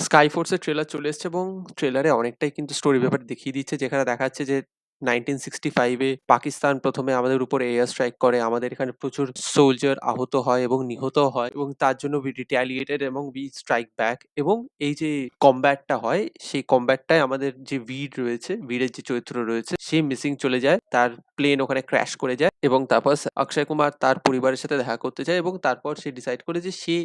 Sky ফোর্সের trailer চলে এসছে এবং ট্রেলারে অনেকটাই কিন্তু স্টোরি ব্যাপার দেখিয়ে দিচ্ছে, যেখানে দেখা যাচ্ছে যে 1965 এ পাকিস্তান প্রথমে আমাদের উপর এয়ার স্ট্রাইক করে। আমাদের এখানে প্রচুর সোলজার আহত হয় এবং নিহত হয় এবং তার জন্য উই রিটালিয়েটেড এবং উই স্ট্রাইক ব্যাক। এবং এই যে কমব্যাটটা হয়, সেই কমব্যাটটায় আমাদের যে বীর রয়েছে, বীরের যে চরিত্র রয়েছে, সে মিসিং চলে যায়। তার প্লেন ওখানে ক্র্যাশ করে যায় এবং তারপর অক্ষয় কুমার তার পরিবারের সাথে দেখা করতে যায় এবং তারপর সে ডিসাইড করে যে সে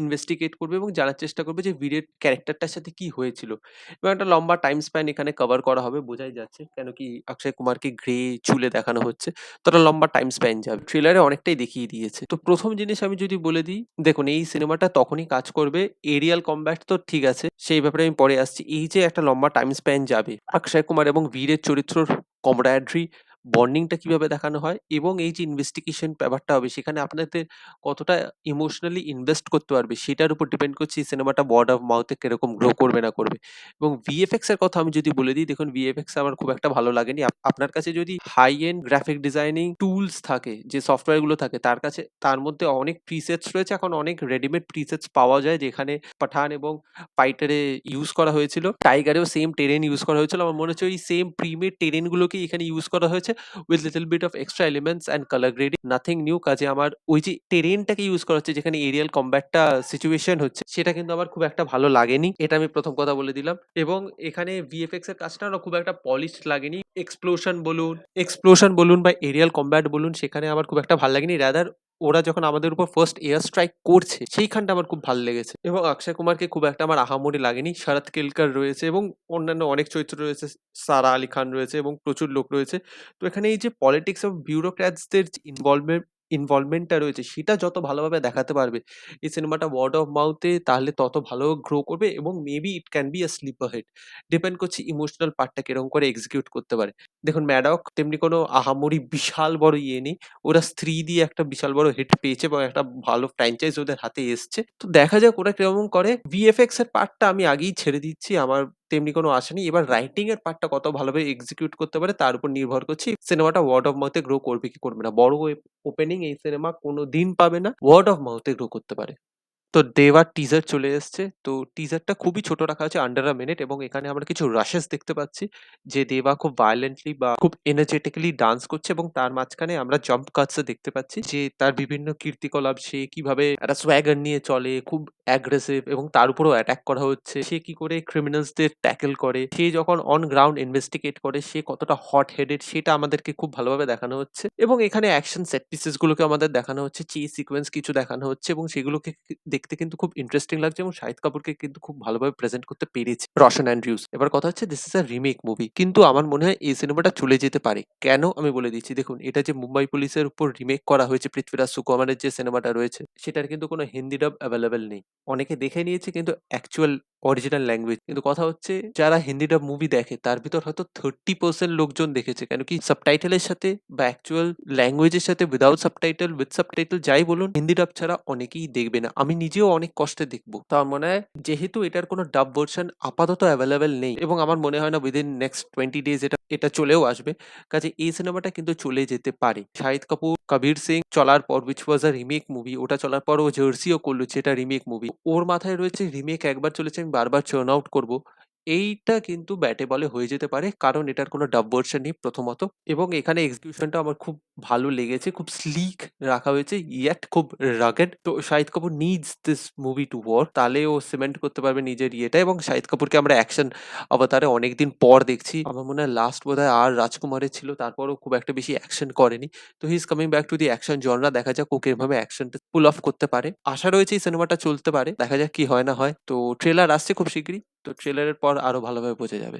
ইনভেস্টিগেট করবে এবং জানার চেষ্টা করবে যে বীরের ক্যারেক্টারটার সাথে কি হয়েছিল। এবং একটা লম্বা টাইম স্প্যান এখানে কভার করা হবে, বোঝাই যাচ্ছে। কেন কি অক্ষয় কুমারকে গ্রে চুলে দেখানো হচ্ছে। তো একটা লম্বা টাইম স্প্যান যাবে। ট্রেলারে অনেকটাই দেখিয়ে দিয়েছে। তো ১ম জিনিস আমি যদি বলে দিই, দেখুন এই সিনেমাটা তখনই কাজ করবে, এরিয়াল কমব্যাট তো ঠিক আছে, সেই ব্যাপারে আমি পরে আসছি। এই যে একটা লম্বা টাইম স্প্যান যাবে, অক্ষয় কুমার এবং বীরের চরিত্রর কমরাড্রি, বন্ডিংটা কিভাবে দেখানো হয় এবং এই যে ইনভেস্টিগেশন ব্যাপারটা হবে, সেখানে আপনাদের কতটা ইমোশনালি ইনভেস্ট করতে পারবে, সেটার উপর ডিপেন্ড করছে এই সিনেমাটা ওয়ার্ড অফ মাউথে কিরকম গ্রো করবে না করবে। এবং ভিএফএক্স এর কথা আমি যদি বলে দিই, দেখুন ভিএফএক্স আমার খুব একটা ভালো লাগেনি। আপনার কাছে যদি high end graphic designing tools থাকে, যে সফটওয়্যার গুলো থাকে, তার কাছে তার মধ্যে অনেক প্রিসেটস রয়েছে। এখন অনেক রেডিমেড প্রিসেটস পাওয়া যায়, যেখানে পাঠান এবং ফাইটারে ইউজ করা হয়েছিল, টাইগারেও সেম টেরেন ইউজ করা হয়েছিল। আমার মনে হচ্ছে ওই সেম প্রিমেড টেরেন গুলোকে এখানে ইউজ করা হয়েছে with little bit of extra elements and colour grading, nothing new. কাজে আমার ওই যে টেরেনটাকে ইউজ করা হচ্ছে, যেখানে এরিয়াল কমব্যাটটা সিচুয়েশন হচ্ছে, সেটা কিন্তু আমার খুব একটা ভালো লাগেনি। এটা আমি প্রথম কথা বলে দিলাম। এবং এখানে ভিএফএক্স এর কাজটা না খুব একটা পলিশড লাগেনি। এক্সপ্লোশন বলুন বা এরিয়াল কমব্যাট বলুন, সেখানে আমার খুব একটা ভালো লাগেনি। রাদার ওরা যখন আমাদের উপর ফার্স্ট এয়ার স্ট্রাইক করছে, সেইখানটা আমার খুব ভালো লেগেছে। এবং অক্ষয় কুমারকে খুব একটা আমার আহামরি লাগেনি। শরৎ কেলকার রয়েছে এবং অন্যান্য অনেক চরিত্র রয়েছে। সারা আলি খান রয়েছে এবং প্রচুর লোক রয়েছে। তো এখানে এই যে পলিটিক্স অফ বিউরোক্র্যাটসদের ইনভলভমেন্টটা রয়েছে, সেটা যত ভালোভাবে দেখাতে পারবে এই সিনেমাটা ওয়ার্ড অফ মাউথে, তাহলে তত ভালো গ্রো করবে এবং maybe it can be a sleeper hit. Depend করছে ইমোশনাল পার্টটা কিরকম করে এক্সিকিউট করতে পারে। দেখুন ম্যাডক তেমনি কোনো আহামরি বিশাল বড় ইয়ে নেই। ওরা স্ত্রী দিয়ে একটা বিশাল বড় হিট পেয়েছে এবং একটা ভালো ফ্র্যাঞ্চাইজ ওদের হাতে এসছে। তো দেখা যাক ওরা কিরকম করে। ভিএফএক্স এর পার্টটা আমি আগেই ছেড়ে দিচ্ছি। আমার তেমনি কোনো আশা নেই। এবার রাইটিং এর পার্টটা কত ভালোভাবে এক্সিকিউট করতে পারে, তার উপর নির্ভর করছে সিনেমাটা ওয়ার্ড অফ মাউথ এ গ্রো করবে কি করবে না। বড় ওপেনিং এই সিনেমা কোনদিন পাবে না। ওয়ার্ড অফ মাউথ এ গ্রো করতে পারে। তো দেওয়ার টিজার চলে এসছে। তো টিজারটা খুবই ছোট রাখা হয়েছে, আন্ডার আ মিনিট, এবং এখানে আমরা কিছু রাশেস দেখতে পাচ্ছি যে দেবা খুব ভায়োলেন্টলি বা খুব এনার্জেটিক্যালি ডান্স করছে এবং তার মাঝখানে আমরা জাম্প কাটস দেখতে পাচ্ছি যে তার বিভিন্ন কীর্তিকলাপ, সে কিভাবে একটা সোয়াগার নিয়ে চলে, খুব অ্যাগ্রেসিভ, এবং তার উপরেও অ্যাটাক করা হচ্ছে। সে কি করে ক্রিমিনালসদের ট্যাকেল করে, সে যখন অন গ্রাউন্ড ইনভেস্টিগেট করে সে কতটা হট হেডেড, সেটা আমাদেরকে খুব ভালোভাবে দেখানো হচ্ছে। এবং এখানে অ্যাকশন সেট পিসেস গুলোকে আমাদের দেখানো হচ্ছে, চেজ সিকোয়েন্স কিছু দেখানো হচ্ছে এবং সেগুলোকে দেখতে কিন্তু খুব ইন্টারেস্টিং লাগছে এবং শাহিদ কাপুরকে কিন্তু খুব ভালোভাবে প্রেজেন্ট করতে পেরেছে রশন অ্যান্ড্রিউস। এবার কথা হচ্ছে this is a remake movie, কিন্তু আমার মনে হয় এই সিনেমাটা চলে যেতে পারে। কেন আমি বলে দিচ্ছি, দেখুন এটা যে মুম্বাই পুলিশের উপর রিমেক করা হয়েছে, পৃথ্বীরাজ সুকুমারের যে সিনেমাটা রয়েছে, সেটার কিন্তু কোনো হিন্দি ডাব অ্যাভেলেবেল নেই। অনেকে দেখে নিয়েছে কিন্তু অ্যাকচুয়াল অরিজিনাল ল্যাঙ্গুয়েজ। কিন্তু কথা হচ্ছে যারা হিন্দি ডাব মুভি দেখে তার ভিতর হয়তো 30% লোকজন দেখেছে। কেন কি সাবটাইটেলের সাথে বা অ্যাকচুয়াল ল্যাঙ্গুয়েজের সাথে উইদাউট সাবটাইটেল, উইথ সাবটাইটেল যাই বলুন, হিন্দি ডাব ছাড়া অনেকেই দেখবে না। আমি নিজেও অনেক কষ্টে দেখবো। তো আমার মনে হয় যেহেতু এটার কোনো ডাব ভার্সন আপাতত অ্যাভেলেবেল নেই এবং আমার মনে হয় না উইদিন নেক্সট 20 ডেজ এটা এটা চলেও আসবে, কাজে এই সিনেমাটা কিন্তু চলে যেতে পারে। শাহিদ কাপুর কবির সিং চলার পর, which was a remake movie, ওটা চলার পর ও জার্সিও করলো যেটা রিমেক মুভি। ওর মাথায় রয়েছে রিমেক একবার চলেছে আমি বারবার চার্ন আউট করবো। এইটা কিন্তু ব্যাটে বলে হয়ে যেতে পারে, কারণ এটার কোনো ডাব ভার্সন নেই প্রথমত, এবং এখানে এক্সিকিউশনটা আমার খুব ভালো লেগেছে, খুব স্লিক রাখা হয়েছে, ইয়েট খুব রাগেড। তো Shahid Kapoor needs this movie to work, তাহলে ও সিমেন্ট করতে পারবে নিজের ইয়েটা। এবং শাহিদ কাপুরকে আমরা অ্যাকশন অবতারে অনেকদিন পর দেখছি। আমার মনে হয় লাস্ট বোধহয় আর রাজকুমারের ছিল, তারপরও খুব একটা বেশি অ্যাকশন করেনি। তো he is coming back to the action genre. দেখা যাক ও কিভাবে অ্যাকশনটা পুল অফ করতে পারে। আশা রয়েছে এই সিনেমাটা চলতে পারে, দেখা যাক কি হয় না হয়। তো ট্রেলার আসছে খুব শিগগিরই। তো ট্রেলারের পর আরো ভালোভাবে বোঝা যাবে।